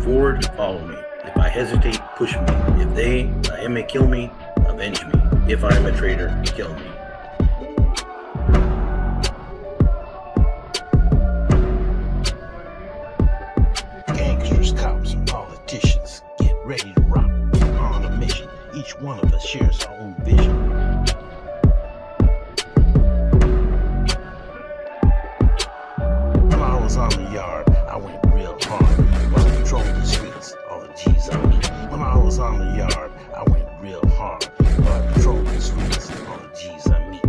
forward, follow me. If I hesitate, push me. If him may kill me, avenge me. If I am a traitor, kill me. Gangsters, cops, and politicians, get ready to rock. We're on a mission. Each one of us shares our own vision. When I was on the yard, I went real hard. While I patrolled the streets, all the G's on me. When I was on the yard, I went real hard. While I patrolled the streets, all the G's on me.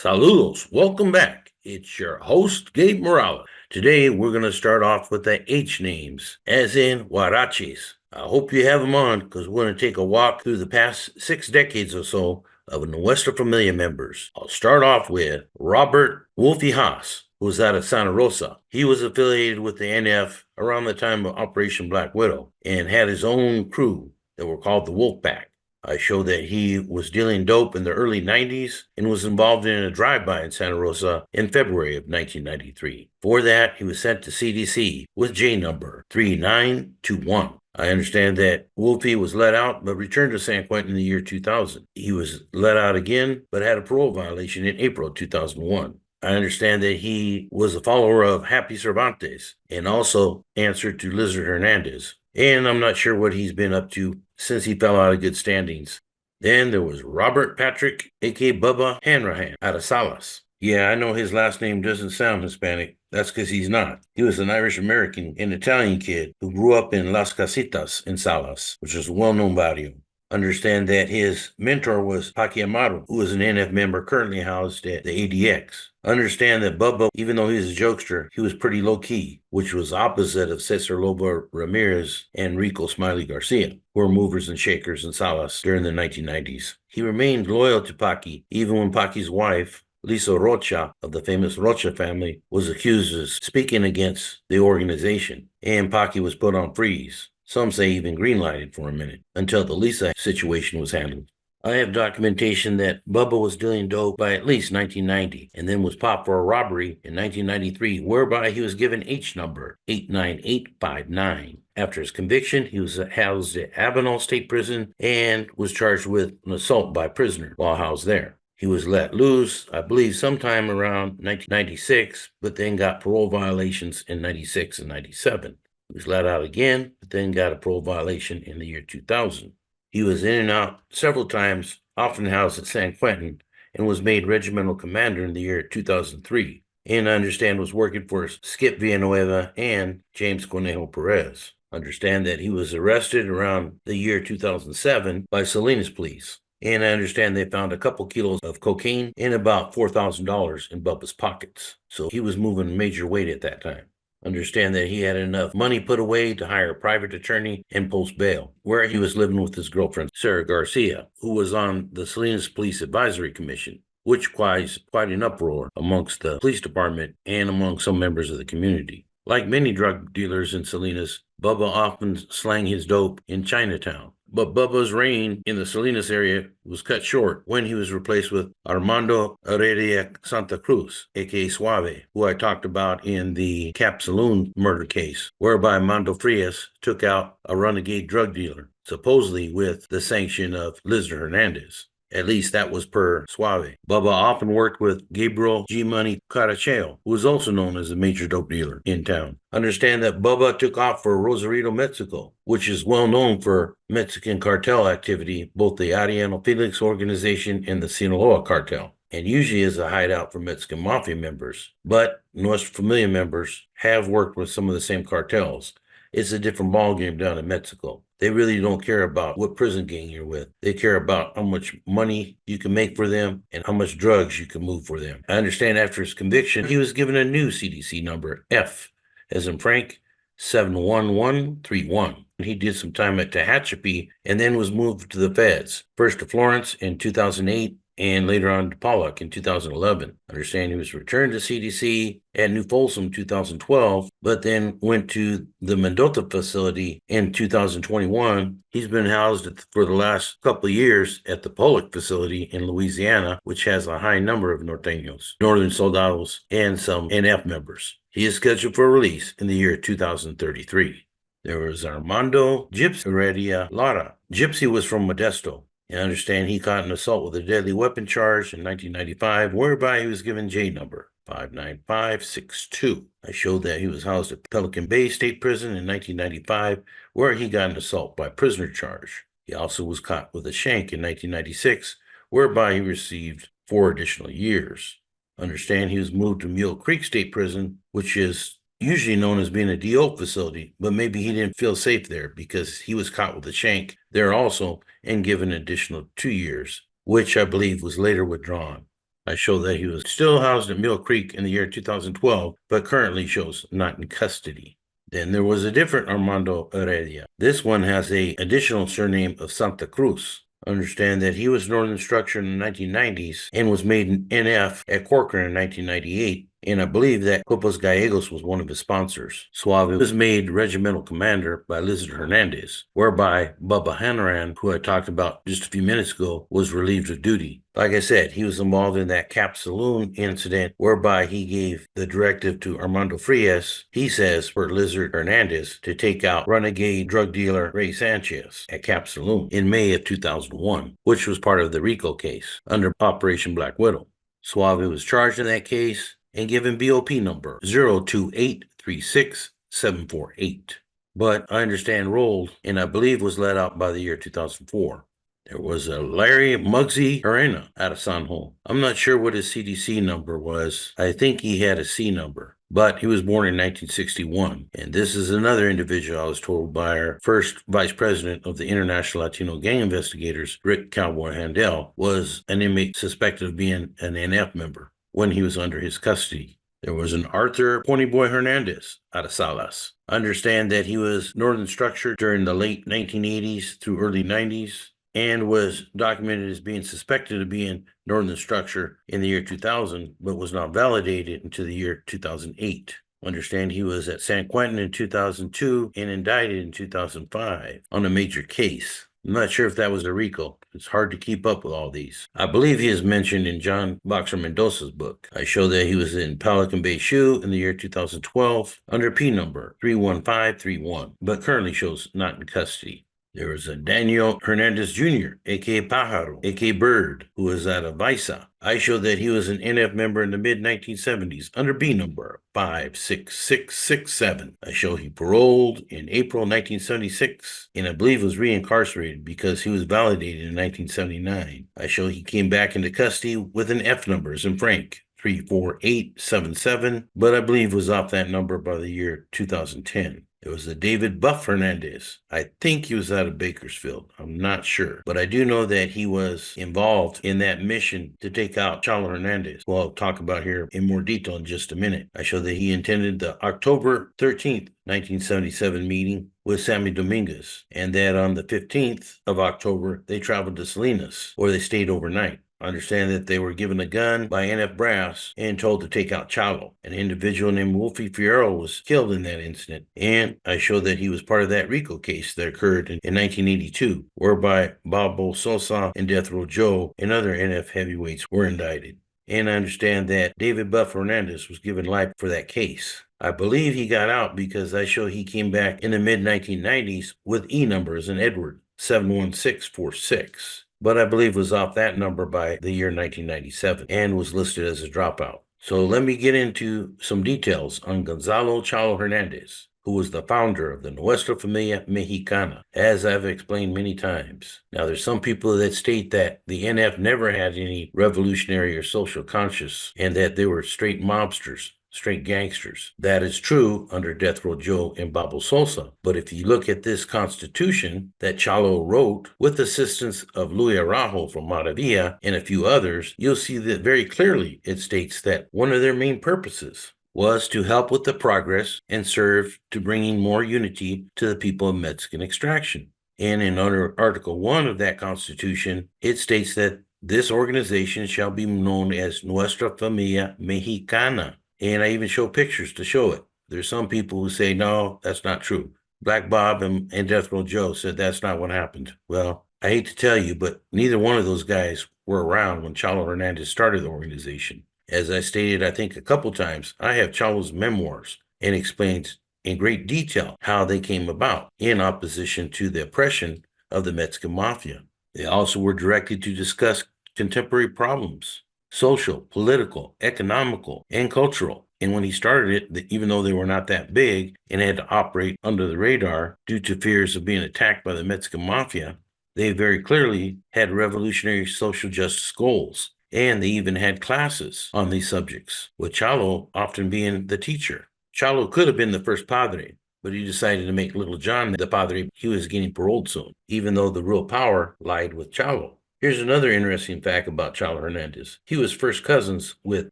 Saludos, welcome back. It's your host, Gabe Morales. Today, we're going to start off with the H names, as in Huaraches. I hope you have them on, because we're going to take a walk through the past 6 decades or so of Nuestra Familia members. I'll start off with Robert Wolfie Haas, who was out of Santa Rosa. He was affiliated with the NF around the time of Operation Black Widow and had his own crew that were called the Wolfpack. I showed that he was dealing dope in the early 90s and was involved in a drive-by in Santa Rosa in February of 1993. For that, he was sent to CDC with J number 3921. I understand that Wolfie was let out but returned to San Quentin in the year 2000. He was let out again but had a parole violation in April 2001. I understand that he was a follower of Happy Cervantes and also answered to Lizard Hernandez. And I'm not sure what he's been up to since he fell out of good standings. Then there was Robert Patrick, a.k.a. Bubba Hanrahan, out of Salas. Yeah, I know his last name doesn't sound Hispanic. That's because he's not. He was an Irish-American and Italian kid who grew up in Las Casitas in Salas, which is a well-known barrio. Understand that his mentor was Paqui Amaro, who is an NF member currently housed at the ADX. Understand that Bubba, even though he was a jokester, he was pretty low-key, which was opposite of Cesar Lobo Ramirez and Rico Smiley Garcia, who were movers and shakers in Salas during the 1990s. He remained loyal to Paqui, even when Paqui's wife, Lisa Rocha, of the famous Rocha family, was accused of speaking against the organization, and Paqui was put on freeze. Some say even green-lighted for a minute, until the Lisa situation was handled. I have documentation that Bubba was dealing dope by at least 1990, and then was popped for a robbery in 1993, whereby he was given H number 89859. After his conviction, he was housed at Avenal State Prison and was charged with an assault by prisoner while housed there. He was let loose, I believe, sometime around 1996, but then got parole violations in 96 and 97. He was let out again, but then got a parole violation in the year 2000. He was in and out several times, often housed at San Quentin, and was made regimental commander in the year 2003, and I understand was working for Skip Villanueva and James Conejo Perez. Understand that he was arrested around the year 2007 by Salinas police, and I understand they found a couple kilos of cocaine and about $4,000 in Bubba's pockets. So he was moving major weight at that time. Understand that he had enough money put away to hire a private attorney and post bail, where he was living with his girlfriend, Sarah Garcia, who was on the Salinas Police Advisory Commission, which caused quite an uproar amongst the police department and among some members of the community. Like many drug dealers in Salinas, Bubba often slang his dope in Chinatown. But Bubba's reign in the Salinas area was cut short when he was replaced with Armando Heredia Santa Cruz, a.k.a. Suave, who I talked about in the Cap Saloon murder case, whereby Mando Frias took out a renegade drug dealer, supposedly with the sanction of Lizard Hernandez. At least that was per Suave. Bubba often worked with Gabriel G. Money Caracheo, who was also known as a major dope dealer in town. Understand that Bubba took off for Rosarito, Mexico, which is well known for Mexican cartel activity, both the Ariano Felix organization and the Sinaloa cartel. and usually is a hideout for Mexican mafia members. But Nuestra Familia members have worked with some of the same cartels. It's a different ballgame down in Mexico. They really don't care about what prison gang you're with. They care about how much money you can make for them and how much drugs you can move for them. I understand after his conviction, he was given a new CDC number, F, as in Frank, 71131. He did some time at Tehachapi and then was moved to the feds, first to Florence in 2008 and later on to Pollock in 2011. I understand he was returned to CDC at New Folsom 2012, but then went to the Mendota facility in 2021. He's been housed for the last couple of years at the Pollock facility in Louisiana, which has a high number of Norteños, Northern Soldados, and some NF members. He is scheduled for release in the year 2033. There was Armando Gypsy Heredia Lara. Gypsy was from Modesto. I understand he caught an assault with a deadly weapon charge in 1995, whereby he was given J number 59562. I showed that he was housed at Pelican Bay State Prison in 1995, where he got an assault by prisoner charge. He also was caught with a shank in 1996, whereby he received 4 additional years. Understand he was moved to Mule Creek State Prison, which is usually known as being a DO facility, but maybe he didn't feel safe there because he was caught with a shank there also and given an additional 2 years, which I believe was later withdrawn. I show that he was still housed at Mill Creek in the year 2012, but currently shows not in custody. Then there was a different Armando Heredia. This one has an additional surname of Santa Cruz. Understand that he was Northern Structure in the 1990s and was made an NF at Corcoran in 1998. And I believe that Copos Gallegos was one of his sponsors. Suave was made regimental commander by Lizard Hernandez, whereby Bubba Hanran, who I talked about just a few minutes ago, was relieved of duty. Like I said, he was involved in that Cap Saloon incident, whereby he gave the directive to Armando Frias, he says, for Lizard Hernandez to take out renegade drug dealer Ray Sanchez at Cap Saloon in May of 2001, which was part of the RICO case under Operation Black Widow. Suave was charged in that case and given BOP number 028364748. But I understand rolled and I believe was let out by the year 2004. There was a Larry Muggsy Arena out of San Juan. I'm not sure what his CDC number was. I think he had a C number, but he was born in 1961. And this is another individual I was told by our first vice president of the International Latino Gang Investigators, Rick Cowboy Handel, was an inmate suspected of being an NF member when he was under his custody. There was an Arthur Ponyboy Hernandez out of Salas. I understand that he was Northern Structure during the late 1980s through early 90s and was documented as being suspected of being Northern Structure in the year 2000, but was not validated until the year 2008. Understand he was at San Quentin in 2002 and indicted in 2005 on a major case. I'm not sure if that was a RICO. It's hard to keep up with all these. I believe he is mentioned in John Boxer Mendoza's book. I show that he was in Pelican Bay Shoe in the year 2012 under P number 31531, but currently shows not in custody. There was a Daniel Hernandez Jr., a.k.a. Pájaro, a.k.a. Bird, who was out of Visa. I show that he was an NF member in the mid-1970s under B number 56667. I show he paroled in April 1976, and I believe was reincarcerated because he was validated in 1979. I show he came back into custody with an F number as in Frank, 34877, but I believe was off that number by the year 2010. It was a David Buff Hernandez. I think he was out of Bakersfield. I'm not sure. But I do know that he was involved in that mission to take out Chalo Hernandez, who I'll talk about here in more detail in just a minute. I show that he attended the October 13th, 1977 meeting with Sammy Dominguez, and that on the 15th of October, they traveled to Salinas, where they stayed overnight. I understand that they were given a gun by NF Brass and told to take out Chalo. An individual named Wolfie Fierro was killed in that incident, and I show that he was part of that RICO case that occurred in 1982, whereby Bobo Sosa and Death Row Joe and other NF heavyweights were indicted. And I understand that David Buff Hernandez was given life for that case. I believe he got out because I show he came back in the mid-1990s with E numbers in Edward, 71646. But I believe was off that number by the year 1997 and was listed as a dropout. So let me get into some details on Gonzalo Chalo Hernandez, who was the founder of the Nuestra Familia Mexicana, as I've explained many times. Now, there's some people that state that the NF never had any revolutionary or social conscience and that they were straight mobsters, straight gangsters. That is true under Death Row Joe and Babo Sosa. But if you look at this constitution that Chalo wrote with assistance of Luis Araujo from Maravilla and a few others, you'll see that very clearly it states that one of their main purposes was to help with the progress and serve to bringing more unity to the people of Mexican extraction. And in under Article 1 of that Constitution, it states that this organization shall be known as Nuestra Familia Mexicana. And I even show pictures to show it. There's some people who say, no, that's not true. Black Bob and Death Row Joe said that's not what happened. Well, I hate to tell you, but neither one of those guys were around when Chalo Hernandez started the organization. As I stated, I think a couple times, I have Chalo's memoirs and explains in great detail how they came about in opposition to the oppression of the Mexican mafia. They also were directed to discuss contemporary problems, social, political, economical, and cultural. And when he started it, even though they were not that big and had to operate under the radar due to fears of being attacked by the Mexican mafia, they very clearly had revolutionary social justice goals. And they even had classes on these subjects, with Chalo often being the teacher. Chalo could have been the first padre, but he decided to make Little John the padre. He was getting paroled soon, even though the real power lied with Chalo. Here's another interesting fact about Chalo Hernandez. He was first cousins with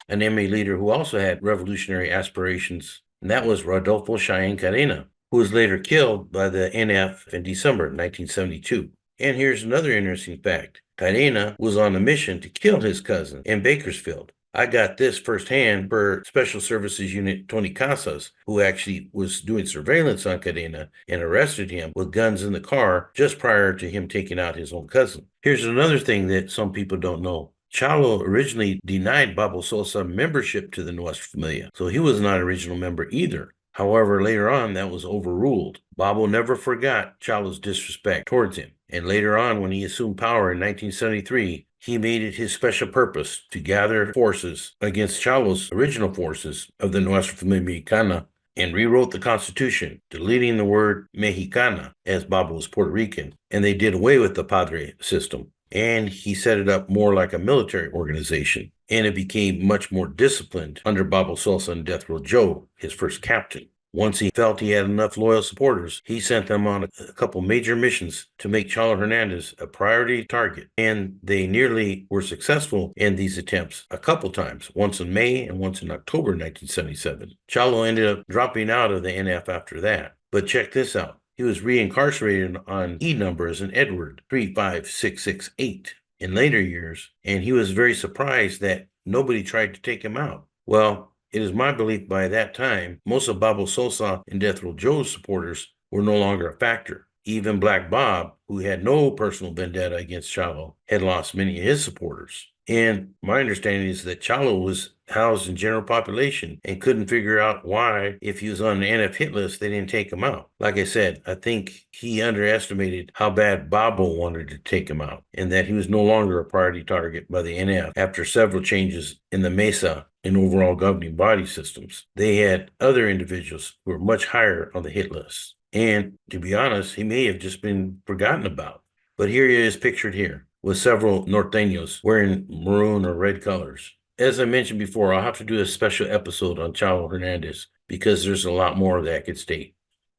an MA leader who also had revolutionary aspirations, and that was Rodolfo Cheyenne Cadena, who was later killed by the NF in December 1972. And here's another interesting fact. Cadena was on a mission to kill his cousin in Bakersfield. I got this firsthand per Special Services Unit Tony Casas, who actually was doing surveillance on Cadena and arrested him with guns in the car just prior to him taking out his own cousin. Here's another thing that some people don't know. Chalo originally denied Babo Sosa membership to the Nuestra Familia, so he was not an original member either. However, later on, that was overruled. Babo never forgot Chalo's disrespect towards him, and later on, when he assumed power in 1973, he made it his special purpose to gather forces against Chalo's original forces of the Nuestra Familia Mexicana and rewrote the Constitution, deleting the word Mexicana as Babo was Puerto Rican, and they did away with the Padre system. And he set it up more like a military organization, and it became much more disciplined under Babo Sosa and Death Row Joe, his first captain. Once he felt he had enough loyal supporters, he sent them on a couple major missions to make Chalo Hernandez a priority target, and they nearly were successful in these attempts a couple times, once in May and once in October 1977. Chalo ended up dropping out of the NF after that. But check this out. He was reincarcerated on E number as an Edward 35668 in later years, and he was very surprised that nobody tried to take him out. Well, it is my belief by that time, most of Babo Sosa and Death Row Joe's supporters were no longer a factor. Even Black Bob, who had no personal vendetta against Chalo, had lost many of his supporters. And my understanding is that Chalo was housed in general population and couldn't figure out why, if he was on the NF hit list, they didn't take him out. Like I said, I think he underestimated how bad Babo wanted to take him out, and that he was no longer a priority target by the NF after several changes in the Mesa and overall governing body systems. They had other individuals who were much higher on the hit list. And to be honest, he may have just been forgotten about. But here he is pictured here, with several norteños wearing maroon or red colors. As I mentioned before, I'll have to do a special episode on Chalo Hernandez because there's a lot more that I could state.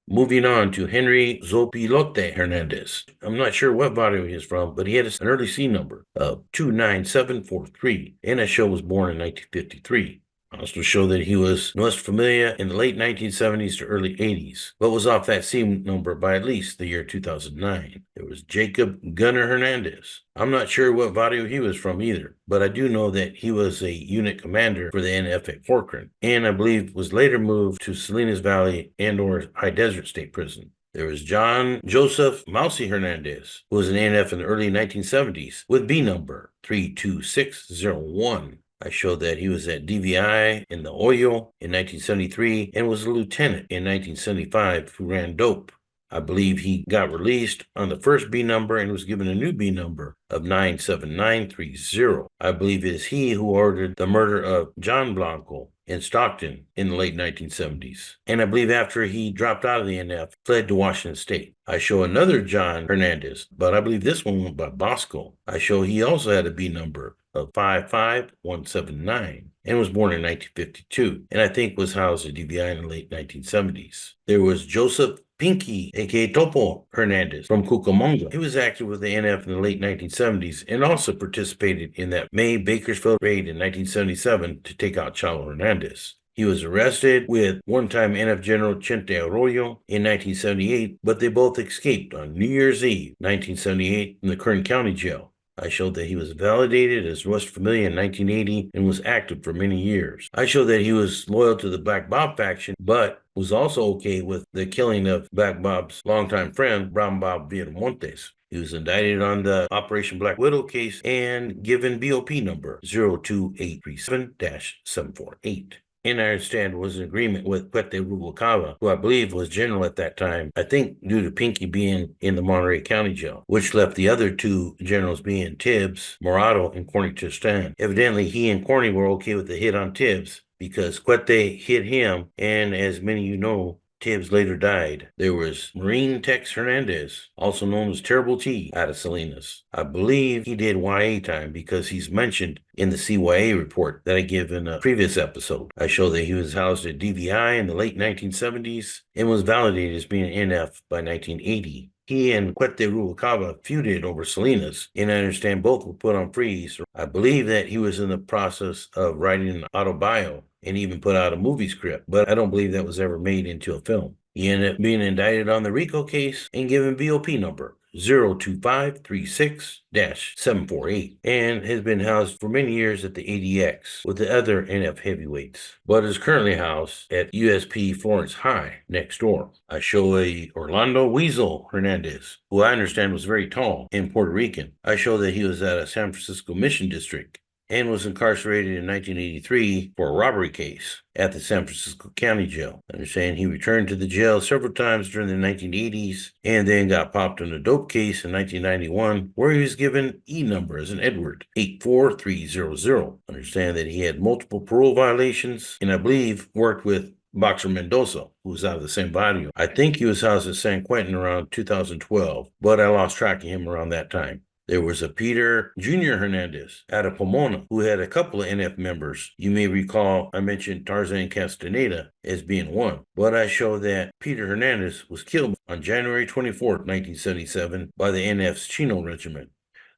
Moving on to Henry Zopilote Hernandez. I'm not sure what barrio he is from, but he had an early C number of 29743, and that show was born in 1953. Also show that he was Nuestra Familia in the late 1970s to early 80s, but was off that same number by at least the year 2009. There was Jacob Gunnar Hernandez. I'm not sure what barrio he was from either, but I do know that he was a unit commander for the NF at Corcoran, and I believe was later moved to Salinas Valley and or High Desert State Prison. There was John Joseph Mousy Hernandez, who was an NF in the early 1970s with B number 32601. I showed that he was at DVI in the Oyo in 1973 and was a lieutenant in 1975 who ran dope. I believe he got released on the first B number and was given a new B number of 97930. I believe it is he who ordered the murder of John Blanco in Stockton in the late 1970s. And I believe after he dropped out of the NF, fled to Washington State. I show another John Hernandez, but I believe this one went by Bosco. I show he also had a B number of 55179 and was born in 1952, and I think was housed at DVI in the late 1970s. There was Joseph Pinky, aka Topo Hernandez from Cucamonga. He was active with the NF in the late 1970s and also participated in that May Bakersfield raid in 1977 to take out Chalo Hernandez. He was arrested with one-time NF General Chente Arroyo in 1978, but they both escaped on New Year's Eve, 1978, from the Kern County Jail. I showed that he was validated as Nuestra Familia in 1980 and was active for many years. I showed that he was loyal to the Black Bob faction, but was also okay with the killing of Black Bob's longtime friend, Brown Bob Villamontes. He was indicted on the Operation Black Widow case and given BOP number 02837-748. And I understand was in agreement with Quete Rubalcaba, who I believe was general at that time, I think due to Pinky being in the Monterey County Jail, which left the other two generals being Tibbs, Morado, and Corny Tristan. Evidently, he and Corny were okay with the hit on Tibbs because Quete hit him, and as many of you know, Tibbs later died. There was Marine Tex Hernandez, also known as Terrible T, out of Salinas. I believe he did YA time because he's mentioned in the CYA report that I give in a previous episode. I show that he was housed at DVI in the late 1970s and was validated as being an NF by 1980. He and Quete Rubalcaba feuded over Salinas, and I understand both were put on freeze. I believe that he was in the process of writing an autobio and even put out a movie script, but I don't believe that was ever made into a film. He ended up being indicted on the RICO case and given BOP number 02536-748 and has been housed for many years at the ADX with the other NF heavyweights, but is currently housed at USP Florence High next door. I show a Orlando Weasel Hernandez, who I understand was very tall and Puerto Rican. I show that he was at a San Francisco Mission District and was incarcerated in 1983 for a robbery case at the San Francisco County Jail. I understand he returned to the jail several times during the 1980s and then got popped in a dope case in 1991 where he was given E number as an Edward 84300. I understand that he had multiple parole violations and I believe worked with Boxer Mendoza, who was out of the same barrio. I think he was housed at San Quentin around 2012, but I lost track of him around that time. There was a Peter Jr. Hernandez out of Pomona who had a couple of NF members. You may recall I mentioned Tarzan Castaneda as being one, but I show that Peter Hernandez was killed on January 24th, 1977 by the NF's Chino Regiment.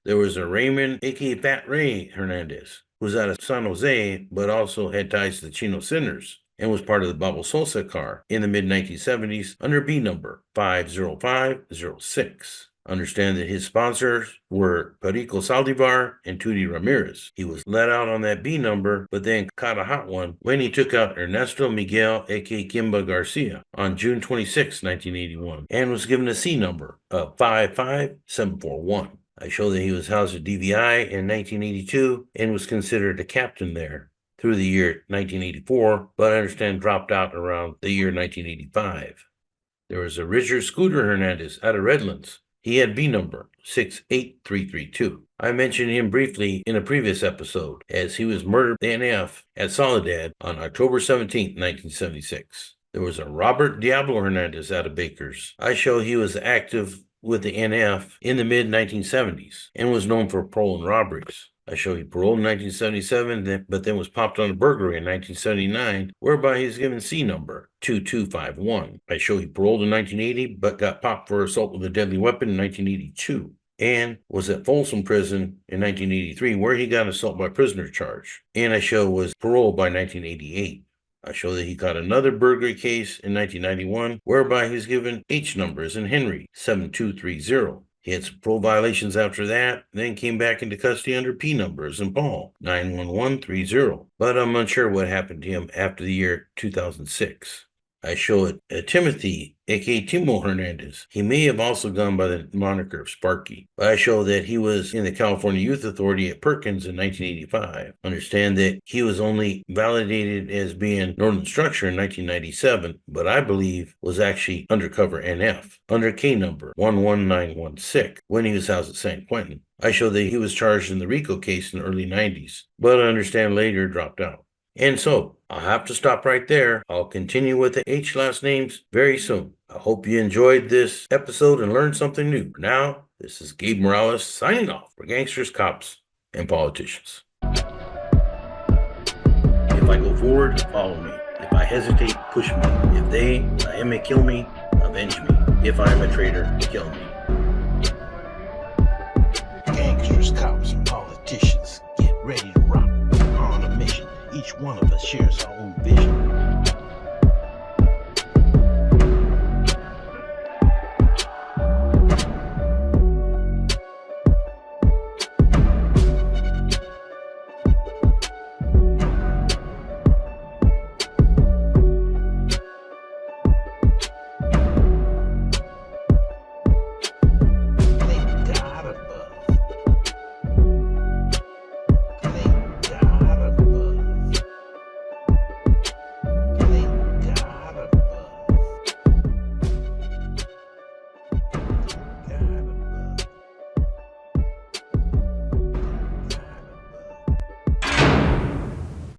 There was a Raymond, aka Pat Ray Hernandez, who was out of San Jose, but also had ties to the Chino Sinners and was part of the Babo Sosa car in the mid-1970s under B number 50506. Understand that his sponsors were Perico Saldivar and Tudy Ramirez. He was let out on that B number, but then caught a hot one when he took out Ernesto Miguel, aka Kimba Garcia, on June 26, 1981, and was given a C number of 55741. I show that he was housed at DVI in 1982 and was considered a captain there through the year 1984, but I understand dropped out around the year 1985. There was a Richard Scooter Hernandez out of Redlands. He had B number 68332. I mentioned him briefly in a previous episode as he was murdered by the NF at Soledad on October 17, 1976. There was a Robert Diablo Hernandez out of Bakers. I show he was active with the NF in the mid-1970s and was known for parole and robberies. I show he paroled in 1977, but then was popped on a burglary in 1979, whereby he was given C number 2251. I show he paroled in 1980, but got popped for assault with a deadly weapon in 1982, and was at Folsom Prison in 1983, where he got assault by prisoner charge. And I show was paroled by 1988. I show that he got another burglary case in 1991, whereby he was given H numbers in Henry 7230. He had some parole violations after that, then came back into custody under P numbers in Paul 91130. But I'm unsure what happened to him after the year 2006. I show it Timothy, aka Timo Hernandez. He may have also gone by the moniker of Sparky, but I show that he was in the California Youth Authority at Perkins in 1985. Understand that he was only validated as being Northern Structure in 1997, but I believe was actually undercover NF under K number 11916 when he was housed at San Quentin. I show that he was charged in the RICO case in the early 90s, but I understand later dropped out. And so I'll have to stop right there. I'll continue with the H last names very soon. I hope you enjoyed this episode and learned something new. For now, this is Gabe Morales signing off for gangsters, cops, and politicians. If I go forward, follow me. If I hesitate, push me. If they, I may kill me, avenge me. If I am a traitor, kill me. Gangsters, cops, and politicians, get ready to rock. On a mission, each one of us shares our own